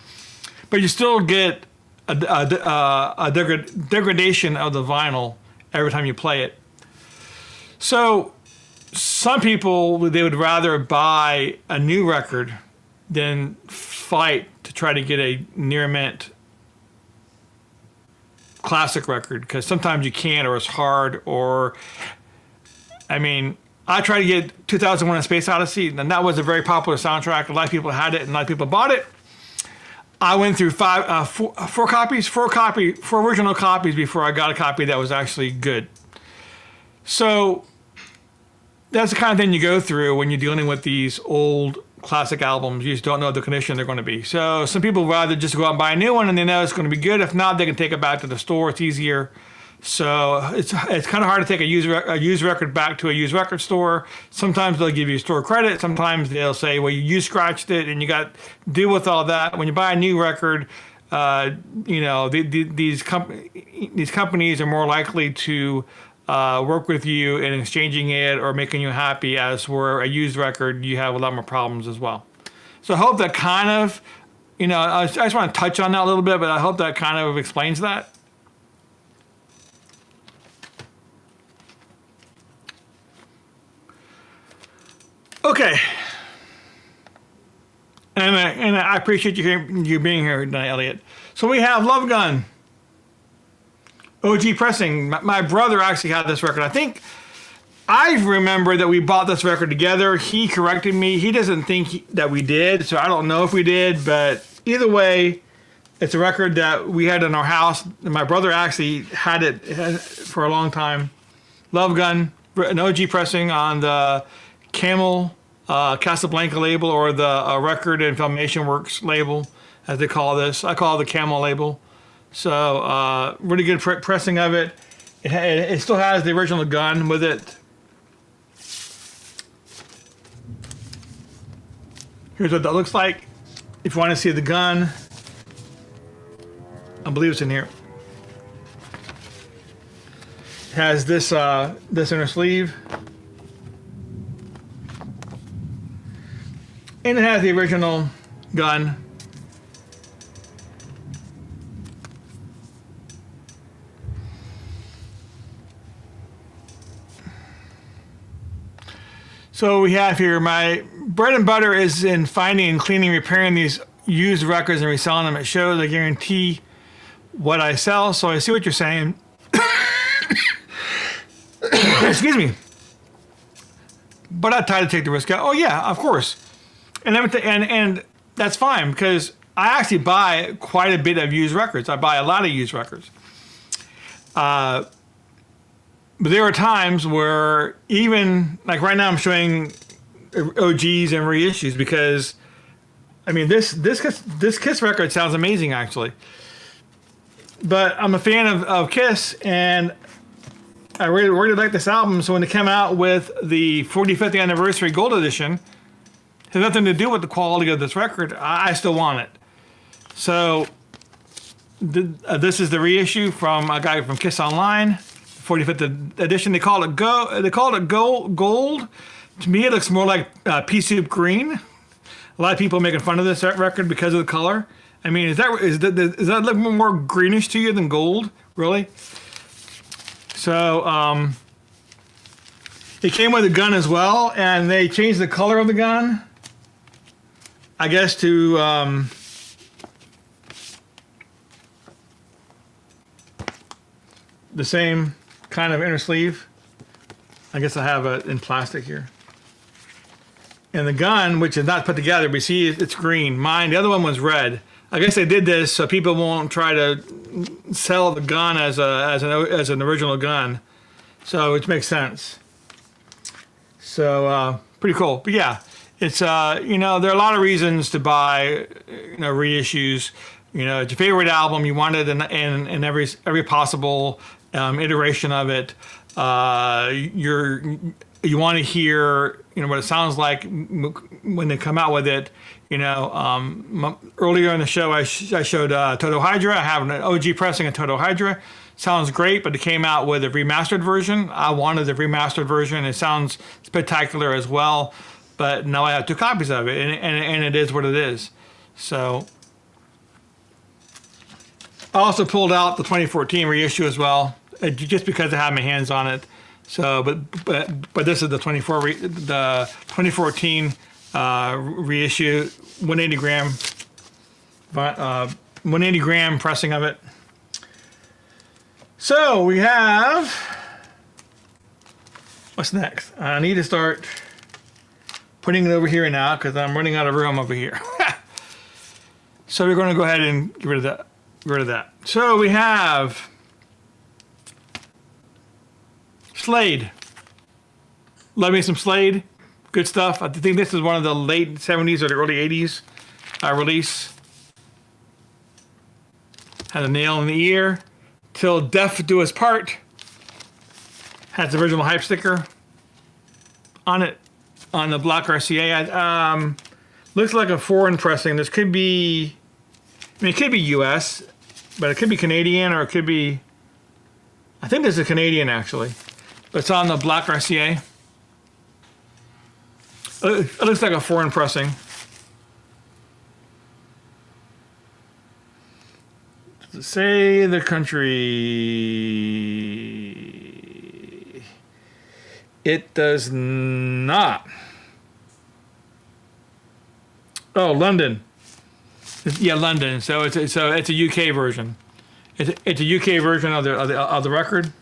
But you still get a degradation of the vinyl every time you play it. So some people, they would rather buy a new record than fight to try to get a near mint classic record, because sometimes you can't, or it's hard, or I tried to get 2001: A Space Odyssey, and that was a very popular soundtrack. A lot of people had it, and a lot of people bought it. I went through four original copies before I got a copy that was actually good. So that's the kind of thing you go through when you're dealing with these old classic albums. You just don't know the condition they're going to be. So some people rather just go out and buy a new one and they know it's going to be good. If not, they can take it back to the store. It's easier. So it's kind of hard to take a used record back to a used record store. Sometimes they'll give you store credit. Sometimes they'll say, well, you scratched it and you got to deal with all that. When you buy a new record, these companies are more likely to work with you in exchanging it or making you happy, as for a used record, you have a lot more problems as well. So I hope that kind of, I just want to touch on that a little bit, but I hope that kind of explains that. Okay. And I appreciate you being here tonight, Elliot. So we have Love Gun, OG Pressing. My brother actually had this record. I think I remember that we bought this record together. He corrected me. He doesn't think that we did, so I don't know if we did. But either way, it's a record that we had in our house. And my brother actually had it for a long time. Love Gun, an OG Pressing on the Camel Casablanca label, or the Record and Filmation Works label, as they call this. I call it the Camel label. So really good pressing of it. It still has the original gun with it. Here's what that looks like. If you want to see the gun, I believe it's in here. It has this inner sleeve. And it has the original gun. So we have here, my bread and butter is in finding and cleaning, repairing these used records and reselling them at shows. I guarantee what I sell. So I see what you're saying. Excuse me. But I try to take the risk out. Oh yeah, of course. And that's fine, because I actually buy quite a bit of used records. I buy a lot of used records. But there are times where, even like right now, I'm showing OGs and reissues, because I mean this Kiss record sounds amazing actually. But I'm a fan of Kiss, and I really like this album. So when they came out with the 45th anniversary gold edition, has nothing to do with the quality of this record. I still want it. So this is the reissue from a guy from Kiss Online, 45th edition. They called it gold. To me, it looks more like pea soup green. A lot of people are making fun of this record because of the color. I mean, does that look more greenish to you than gold? Really? So it came with a gun as well, and they changed the color of the gun, I guess, to the same kind of inner sleeve. I guess I have it in plastic here. And the gun, which is not put together, but you see it's green. Mine, the other one was red. I guess they did this so people won't try to sell the gun as an original gun. So which makes sense. So pretty cool. But yeah, it's there are a lot of reasons to buy reissues. It's your favorite album. You want it in every possible iteration of it. You want to hear what it sounds like when they come out with it. Earlier in the show I showed Toto Hydra. I have an OG pressing of Toto Hydra. Sounds great, but it came out with a remastered version. I wanted the remastered version. It sounds spectacular as well, but now I have 2 copies of it, and it is what it is. So I also pulled out the 2014 reissue as well, just because I had my hands on it. So, but this is the 2014 reissue, 180 gram pressing of it. So we have, what's next? I need to start putting it over here now, because I'm running out of room over here. So we're going to go ahead and get rid of that. So we have Slade. Love me some Slade. Good stuff. I think this is one of the late 70s or the early 80s release. Has a nail in the ear. Till Death Do Us Part. Has the original hype sticker on it, on the black RCA. Looks like a foreign pressing. This could be, it could be US, but it could be Canadian, or it could be, I think this is Canadian actually. But it's on the black RCA. It looks like a foreign pressing. Does it say the country? It does not. Oh, London. Yeah, London. So it's a UK version. It's a UK version of the record.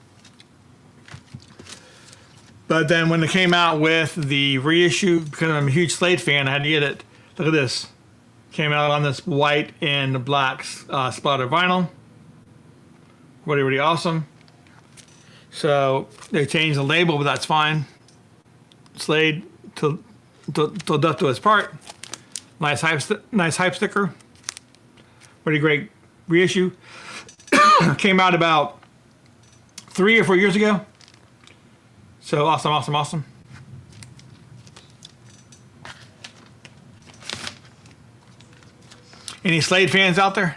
But then when it came out with the reissue, because I'm a huge Slade fan, I had to get it. Look at this. Came out on this white and black splatter vinyl. Really, really awesome. So they changed the label, but that's fine. Slade till death do us part. Nice hype sticker. Really great reissue. Came out about 3 or 4 years ago. So awesome, awesome, awesome. Any Slade fans out there?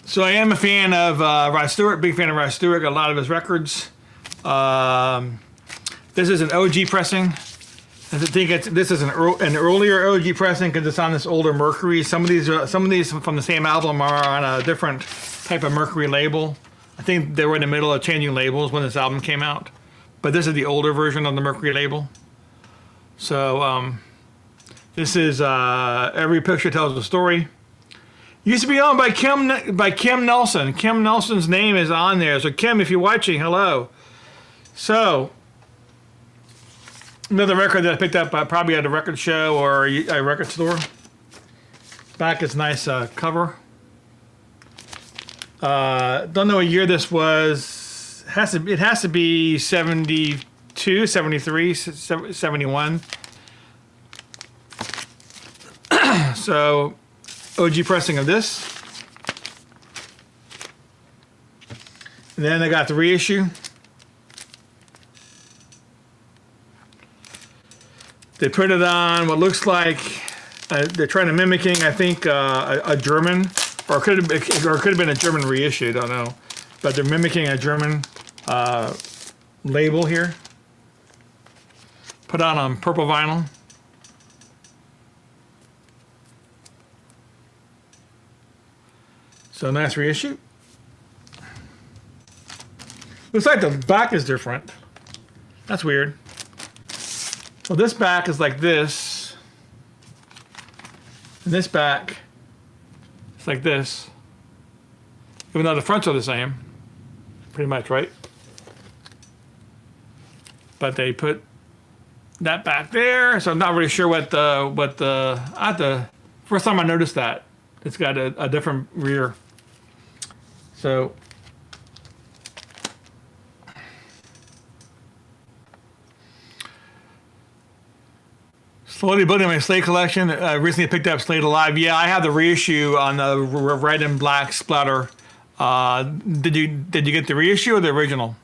So I am a fan of Rod Stewart, big fan of Rod Stewart, got a lot of his records. This is an OG pressing. I think this is an earlier OG pressing because it's on this older Mercury. Some of these from the same album are on a different type of Mercury label. I think they were in the middle of changing labels when this album came out. But this is the older version of the Mercury label. So this is Every Picture Tells a Story. Used to be owned by Kim Nelson. Kim Nelson's name is on there. So Kim, if you're watching, hello. So another record that I picked up probably at a record show or a record store. Back is nice cover. Don't know what year this was. It has to be 72, 73, 71. So OG pressing of this. And then I got the reissue. They put it on what looks like they're trying to mimicking, I think, a German, or it could have been a German reissue. Don't know, but they're mimicking a German label here. Put on purple vinyl. So nice reissue. Looks like the back is different. That's weird. Well, this back is like this. And this back is like this. Even though the fronts are the same. Pretty much, right? But they put that back there. So I'm not really sure what the first time I noticed that. It's got a different rear. So slowly building my Slade collection. I recently picked up Slade Alive. Yeah, I have the reissue on the red and black splatter. Did you get the reissue or the original?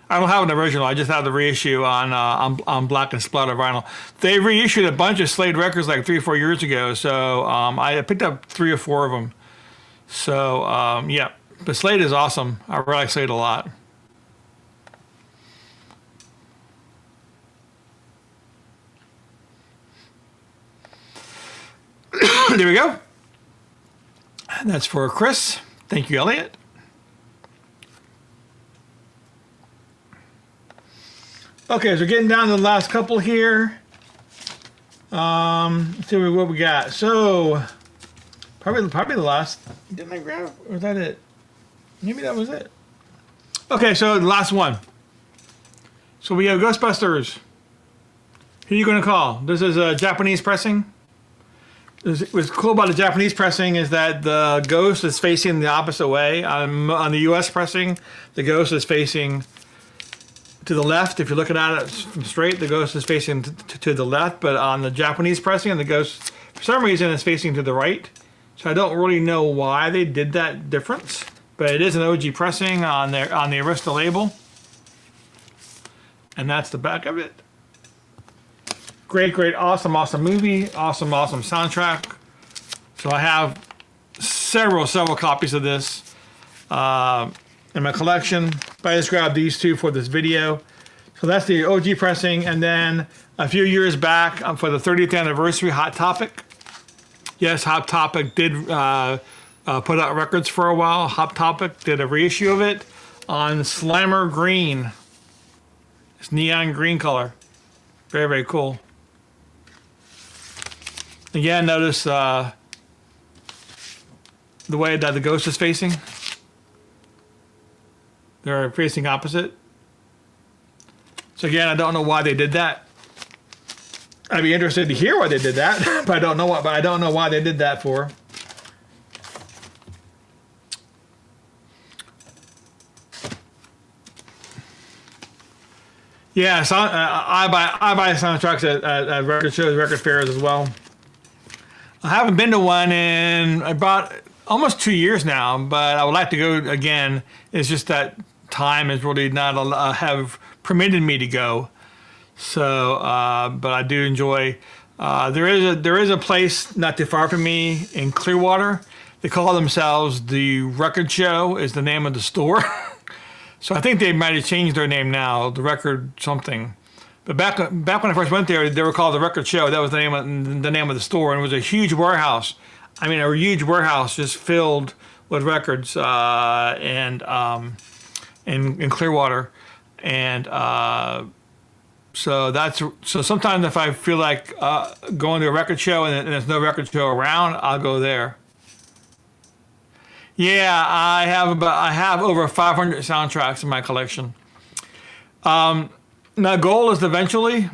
I don't have an original. I just have the reissue on black and splatter vinyl. They reissued a bunch of Slade records like 3 or 4 years ago. So I picked up 3 or 4 of them. So yeah, but Slade is awesome. I really like Slade a lot. There we go. That's for Chris. Thank you, Elliot. Okay, so we're getting down to the last couple here. Let's see what we got. So probably the last. Didn't I grab? Or was that it? Maybe that was it. Okay, so the last one. So we have Ghostbusters. Who are you going to call? This is a Japanese pressing. What's cool about the Japanese pressing is that the ghost is facing the opposite way. On the U.S. pressing, the ghost is facing to the left. If you're looking at it from straight, the ghost is facing to the left. But on the Japanese pressing, the ghost, for some reason, is facing to the right. So I don't really know why they did that difference. But it is an OG pressing on the Arista label. And that's the back of it. Great, great, awesome, awesome movie. Awesome, awesome soundtrack. So I have several copies of this in my collection. But I just grabbed these 2 for this video. So that's the OG pressing. And then a few years back for the 30th anniversary, Hot Topic. Yes, Hot Topic did put out records for a while. Hot Topic did a reissue of it on Slimer Green. It's neon green color. Very, very cool. Again, notice the way that the ghost is facing. They're facing opposite. So again, I don't know why they did that. I'd be interested to hear why they did that, but I don't know why they did that for. Yeah, so, I buy soundtracks at record shows, record fairs as well. I haven't been to one in about almost 2 years now, but I would like to go again. It's just that time is really not have permitted me to go. So, but I do enjoy. There is a place not too far from me in Clearwater. They call themselves the Record Show is the name of the store. So I think they might have changed their name now, the Record something. But back when I first went there, they were called the Record Show. That was the name of the store, and it was a huge warehouse. I mean, a huge warehouse just filled with records in Clearwater, and so sometimes if I feel like going to a record show and there's no record show around, I'll go there. Yeah, I have over 500 soundtracks in my collection. My goal is eventually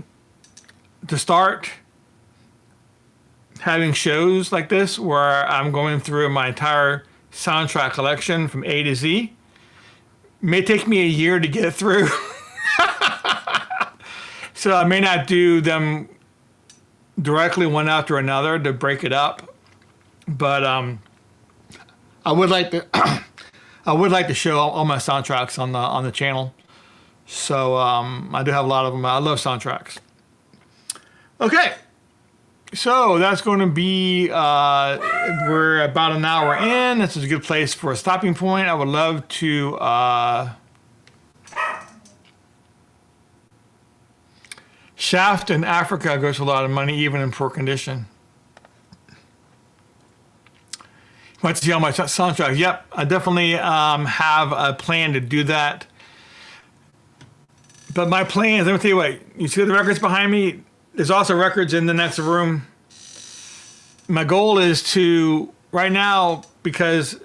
to start having shows like this where I'm going through my entire soundtrack collection from A to Z. It may take me a year to get through. So I may not do them directly one after another to break it up. But I would like to show all my soundtracks on the channel. So I do have a lot of them. I love soundtracks. Okay, so that's going to be we're about an hour in. This is a good place for a stopping point. I would love to Shaft in Africa goes for a lot of money, even in poor condition. Want to see all my soundtracks? Yep, I definitely have a plan to do that. But my plan is, let me tell you what, you see the records behind me? There's also records in the next room. My goal is to, right now, because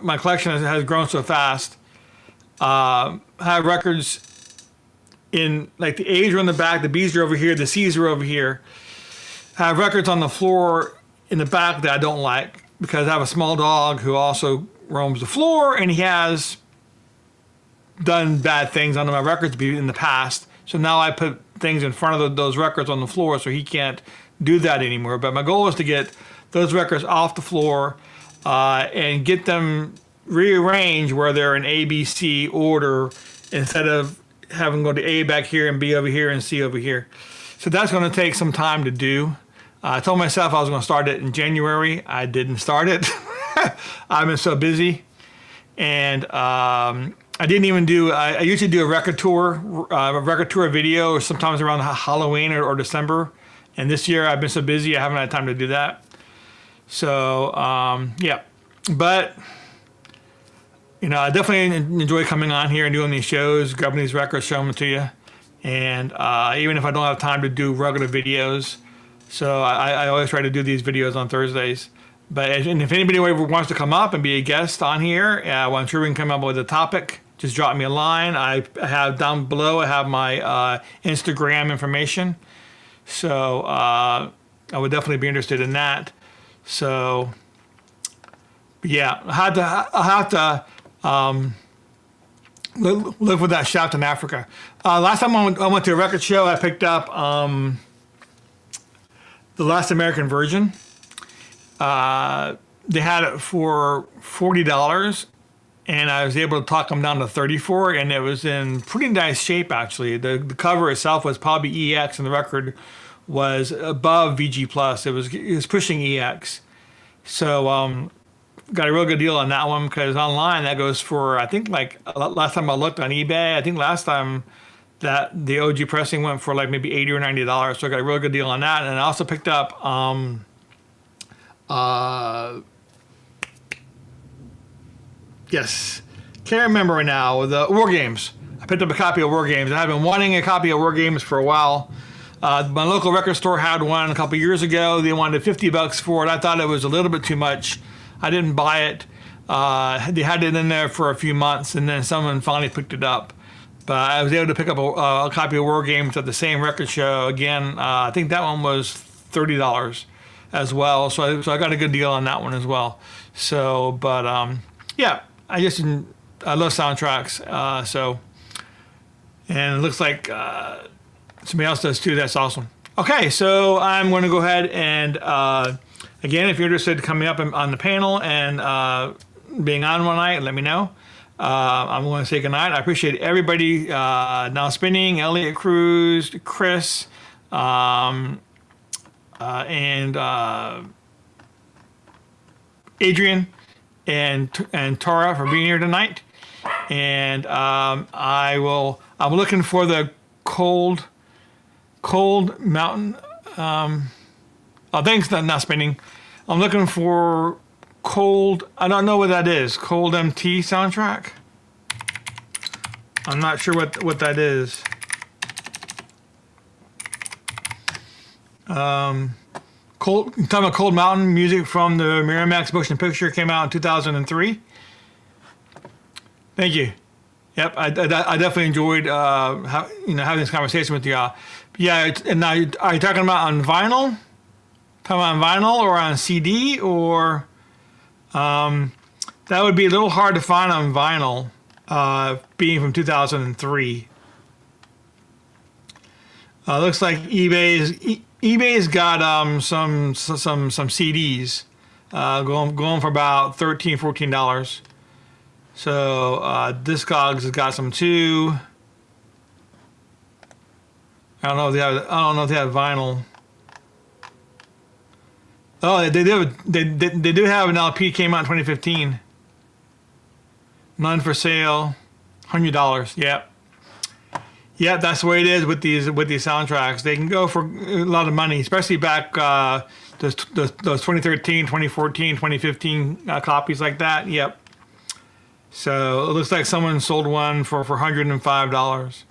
my collection has grown so fast, have records in, like the A's are in the back, the B's are over here, the C's are over here. Have records on the floor in the back that I don't like, because I have a small dog who also roams the floor, and he has done bad things on my records in the past. So now I put things in front of those records on the floor so he can't do that anymore. But my goal is to get those records off the floor and get them rearranged where they're in A, B, C order instead of having go to A back here and B over here and C over here. So that's going to take some time to do. I told myself I was going to start it in January. I didn't start it. I've been so busy. And I didn't even do, I usually do a record tour video sometimes around Halloween or December. And this year I've been so busy I haven't had time to do that. So, yeah. But, you know, I definitely enjoy coming on here and doing these shows, grabbing these records, showing them to you. And even if I don't have time to do regular videos, so I always try to do these videos on Thursdays. And if anybody ever wants to come up and be a guest on here, well, I'm sure we can come up with a topic. Just drop me a line. I have down below, I have my Instagram information. So I would definitely be interested in that. So, yeah, I'll have to live with that Shaft in Africa. Last time I went to a record show, I picked up The Last American Virgin. They had it for $40, and I was able to talk them down to $34, and it was in pretty nice shape, actually. The cover itself was probably EX, and the record was above VG+. It was pushing EX. So got a real good deal on that one, because online that goes for, I think, like last time I looked on eBay, I think last time that the OG pressing went for like maybe $80 or $90. So I got a real good deal on that. And I also picked up yes, can't remember right now, the War Games. I I picked up a copy of War Games. I've been wanting a copy of War Games for a while. My local record store had one a couple years ago. They wanted $50 for it. I thought it was a little bit too much. I didn't buy it. They had it in there for a few months, and then someone finally picked it up. But I was able to pick up a copy of War Games at the same record show. Again, I think that one was $30 as well. So I got a good deal on that one as well. So, but yeah, I love soundtracks. And it looks like somebody else does too. That's awesome. Okay, so I'm going to go ahead and again, if you're interested in coming up on the panel and being on one night, let me know. I'm going to say goodnight. I appreciate everybody now spinning, Elliot Cruz, Chris, and Adrian and Tara for being here tonight. And I'm looking for the cold mountain. Thanks, not spinning. I'm looking for cold. I don't know what that is. Cold MT soundtrack. I'm not sure what that is. Talking about Cold Mountain music from the Miramax motion picture, came out in 2003. Thank you. Yep, I definitely enjoyed having this conversation with y'all. Yeah, and now are you talking about on vinyl? Talking about on vinyl or on CD or? That would be a little hard to find on vinyl, being from 2003. Looks like eBay's got some CDs going for about $13-14. So Discogs has got some too. I don't know if they have vinyl. Oh, they do have an LP. Came out in 2015. None for sale. $100. Yep. Yeah, that's the way it is with these soundtracks. They can go for a lot of money, especially back those 2013, 2014, 2015 copies like that. Yep. So it looks like someone sold one for $105.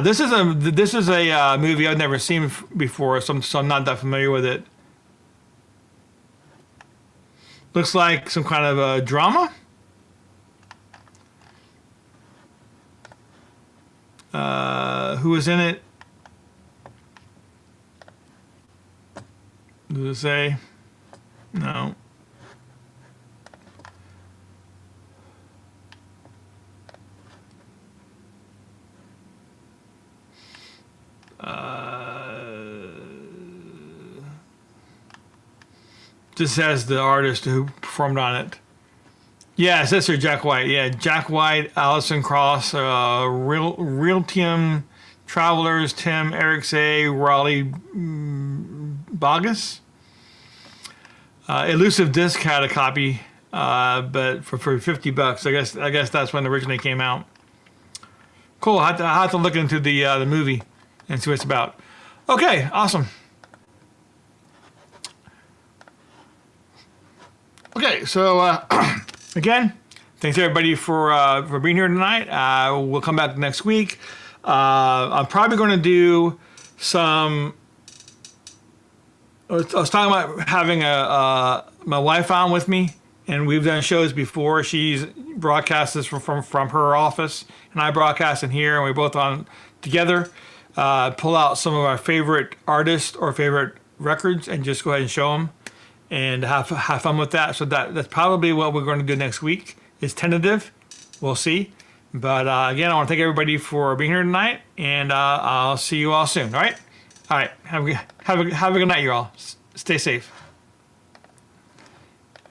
This is a movie I've never seen before, so I'm not that familiar with it. Looks like some kind of a drama. Who was in it? Does it say? No. Just says the artist who performed on it. Yeah, it says here Jack White. Yeah, Jack White, Alison Cross, Real Team Travelers, Tim, Eric Say, Raleigh Bogus. Elusive Disc had a copy, but for $50. I guess that's when it originally came out. Cool. I have to look into the movie and see what it's about. Okay, awesome. Okay, so again, thanks everybody for being here tonight. We'll come back next week. I'm probably going to do some. I was talking about having my wife on with me, and we've done shows before. She's broadcasts from her office, and I broadcast in here, and we're both on together. Pull out some of our favorite artists or favorite records, and just go ahead and show them, and have fun with that. So that's probably what we're going to do next week. It's tentative. We'll see. But again, I want to thank everybody for being here tonight, and I'll see you all soon. All right. Have a good night, you all. Stay safe.